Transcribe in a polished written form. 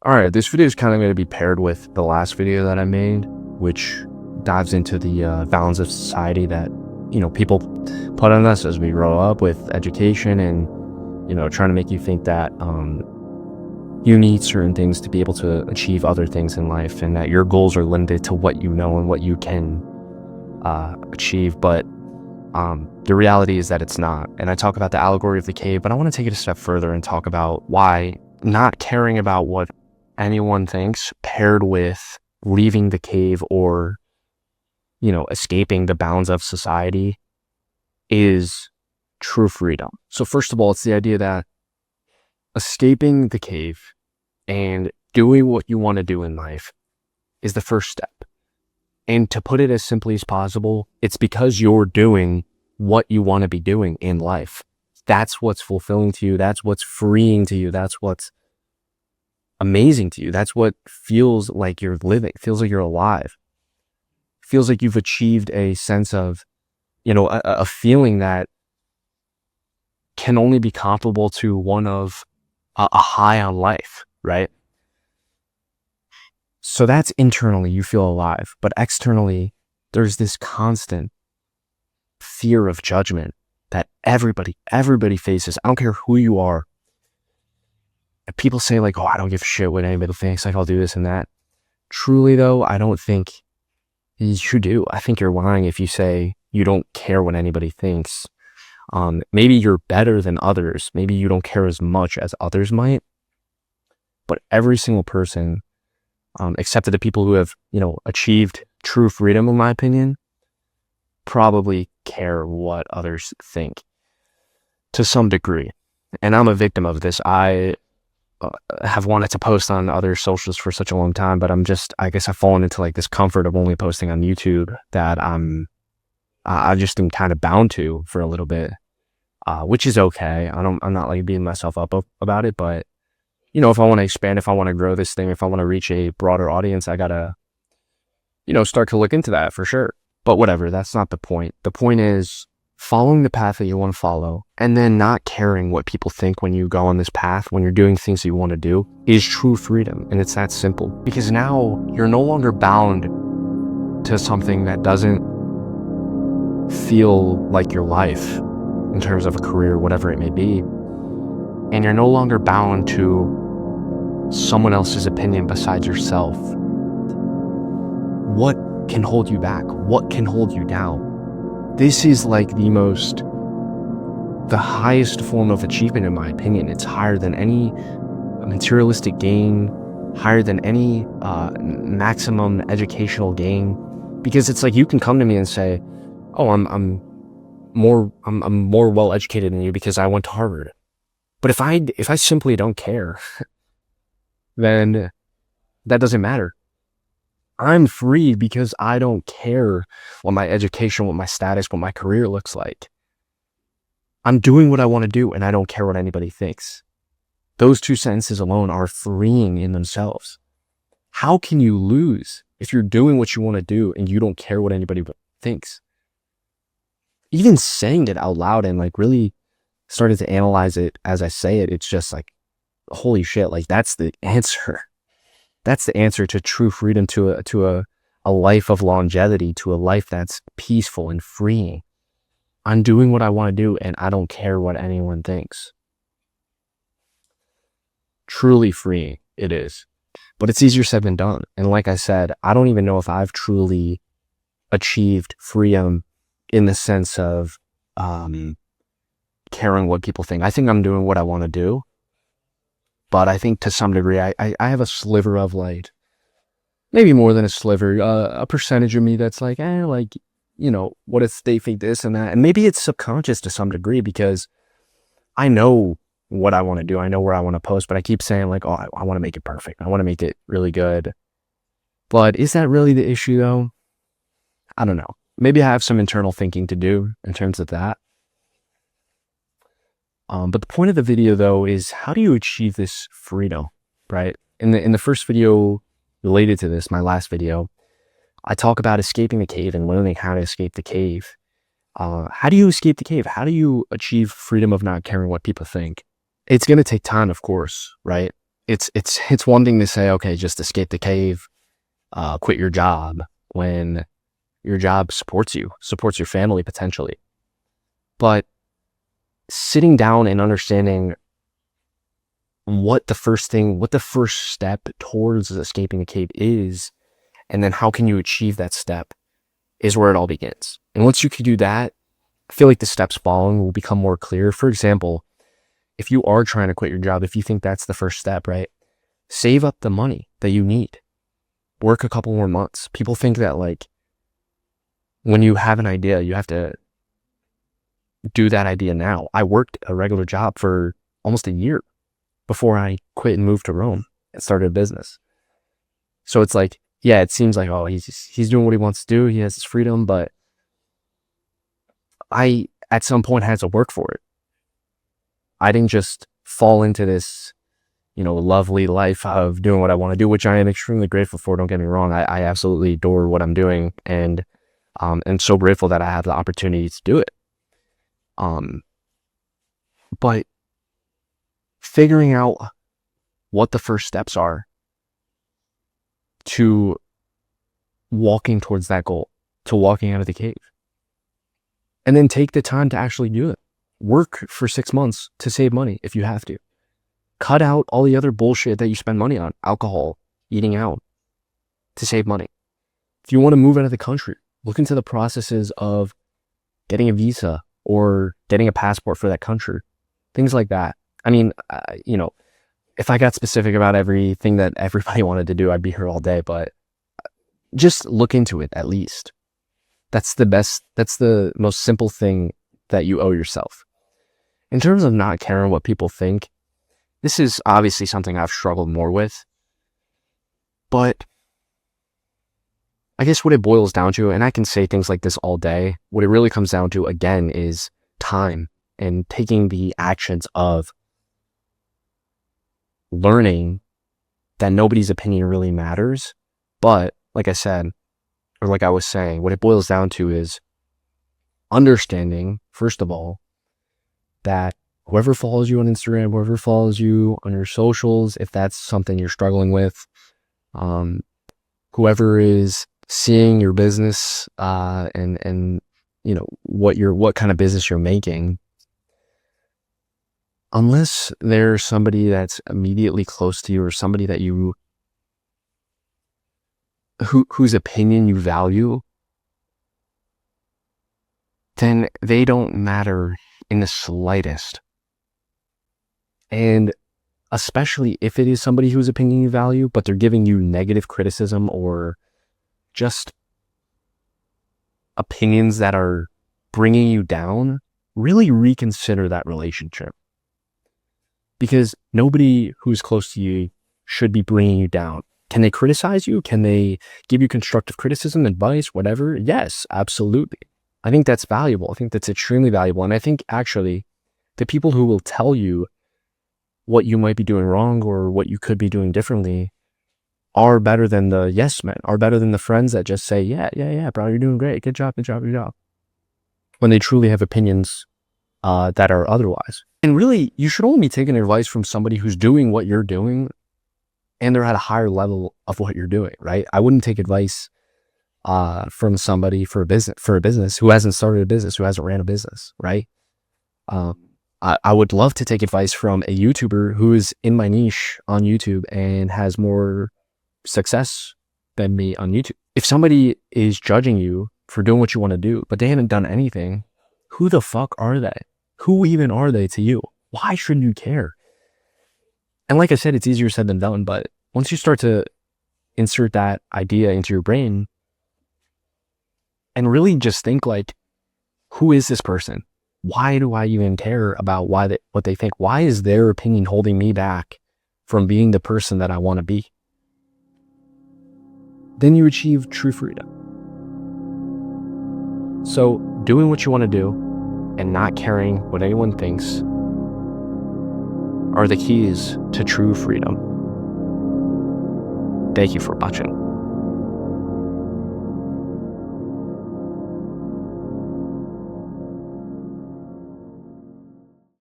All right, this video is kind of going to be paired with the last video that I made, which dives into the balance of society that, people put on us as we grow up with education and, trying to make you think that you need certain things to be able to achieve other things in life, and that your goals are limited to what you know and what you can achieve. But the reality is that it's not. And I talk about the allegory of the cave, but I want to take it a step further and talk about why not caring about what anyone thinks paired with leaving the cave or, escaping the bounds of society is true freedom. So first of all, it's the idea that escaping the cave and doing what you want to do in life is the first step. And to put it as simply as possible, it's because you're doing what you want to be doing in life. That's what's fulfilling to you. That's what's freeing to you. That's what's amazing to you. That's what feels like you're living, feels like you're alive, feels like you've achieved a sense of, a feeling that can only be comparable to one of a high on life, right? So that's internally, you feel alive, but externally, there's this constant fear of judgment that everybody faces. I don't care who you are. People say like, oh, I don't give a shit what anybody thinks. Like, I'll do this and that. Truly though, I don't think you do. I think you're lying if you say you don't care what anybody thinks. Maybe you're better than others. Maybe you don't care as much as others might. But every single person, except for the people who have, achieved true freedom, in my opinion, probably care what others think to some degree. And I'm a victim of this. I have wanted to post on other socials for such a long time, but I guess I've fallen into like this comfort of only posting on YouTube that I just am kind of bound to for a little bit, which is okay. I'm not like beating myself up about it, but if I want to expand, if I want to grow this thing, if I want to reach a broader audience, I gotta, start to look into that for sure. But whatever, that's not the point. The point is following the path that you want to follow and then not caring what people think when you go on this path, when you're doing things that you want to do, is true freedom. And it's that simple, because now you're no longer bound to something that doesn't feel like your life in terms of a career, whatever it may be. And you're no longer bound to someone else's opinion besides yourself. What can hold you back? What can hold you down? This is like the highest form of achievement, in my opinion. It's higher than any materialistic gain, higher than any maximum educational gain, because it's like you can come to me and say, oh, I'm more well educated than you because I went to Harvard. But if I simply don't care, then that doesn't matter. I'm free because I don't care what my education, what my status, what my career looks like. I'm doing what I want to do and I don't care what anybody thinks. Those two sentences alone are freeing in themselves. How can you lose if you're doing what you want to do and you don't care what anybody thinks? Even saying it out loud and like really started to analyze it as I say it, it's just like, holy shit, like that's the answer. That's the answer to true freedom, to a life of longevity, to a life that's peaceful and freeing. I'm doing what I want to do and I don't care what anyone thinks. Truly freeing, it is. But it's easier said than done. And like I said, I don't even know if I've truly achieved freedom in the sense of caring what people think. I think I'm doing what I want to do. But I think to some degree, I have a sliver of light, maybe more than a sliver, a percentage of me that's like, what if they think this and that? And maybe it's subconscious to some degree because I know what I want to do. I know where I want to post, but I keep saying like, oh, I want to make it perfect. I want to make it really good. But is that really the issue though? I don't know. Maybe I have some internal thinking to do in terms of that. But the point of the video though is how do you achieve this freedom, right? In the first video related to this, my last video, I talk about escaping the cave and learning how to escape the cave. How do you escape the cave? How do you achieve freedom of not caring what people think? It's going to take time, of course, right? it's one thing to say, okay, just escape the cave, quit your job when your job supports your family potentially. But sitting down and understanding what the first step towards escaping the cave is, and then how can you achieve that step, is where it all begins. And once you can do that, I feel like the steps following will become more clear. For example, if you are trying to quit your job, if you think that's the first step, right? Save up the money that you need. Work a couple more months. People think that like when you have an idea, you have to do that idea now. I worked a regular job for almost a year before I quit and moved to Rome and started a business. So it's like, yeah, it seems like, oh, he's doing what he wants to do. He has his freedom, but I, at some point, had to work for it. I didn't just fall into this, lovely life of doing what I want to do, which I am extremely grateful for. Don't get me wrong. I absolutely adore what I'm doing, and so grateful that I have the opportunity to do it. But figuring out what the first steps are to walking towards that goal, to walking out of the cave, and then take the time to actually do it. Work for 6 months to save money if you have to. Cut out all the other bullshit that you spend money on, alcohol, eating out, to save money. If you want to move out of the country, look into the processes of getting a visa or getting a passport for that country, things like that. I mean, if I got specific about everything that everybody wanted to do, I'd be here all day, but just look into it at least. That's the most simple thing that you owe yourself. In terms of not caring what people think, this is obviously something I've struggled more with, but I guess what it boils down to, and I can say things like this all day, what it really comes down to, again, is time and taking the actions of learning that nobody's opinion really matters. But like I said, or like I was saying, what it boils down to is understanding, first of all, that whoever follows you on Instagram, whoever follows you on your socials, if that's something you're struggling with, whoever is seeing your business, and what kind of business you're making, unless there's somebody that's immediately close to you or somebody that whose opinion you value, then they don't matter in the slightest. And especially if it is somebody whose opinion you value, but they're giving you negative criticism or just opinions that are bringing you down, really reconsider that relationship. Because nobody who's close to you should be bringing you down. Can they criticize you? Can they give you constructive criticism, advice, whatever? Yes, absolutely. I think that's valuable. I think that's extremely valuable. And I think actually the people who will tell you what you might be doing wrong or what you could be doing differently are better than the yes men, are better than the friends that just say, yeah, bro, you're doing great. Good job. When they truly have opinions that are otherwise. And really, you should only be taking advice from somebody who's doing what you're doing and they're at a higher level of what you're doing, right? I wouldn't take advice from somebody for a business who hasn't started a business, who hasn't ran a business, right? I would love to take advice from a YouTuber who is in my niche on YouTube and has more success than me on YouTube. If somebody is judging you for doing what you want to do, but they haven't done anything, who the fuck are they? Who even are they to you? Why shouldn't you care? And like I said, it's easier said than done, but once you start to insert that idea into your brain and really just think like, who is this person? Why do I even care about what they think? Why is their opinion holding me back from being the person that I want to be? Then you achieve true freedom. So doing what you want to do and not caring what anyone thinks are the keys to true freedom. Thank you for watching.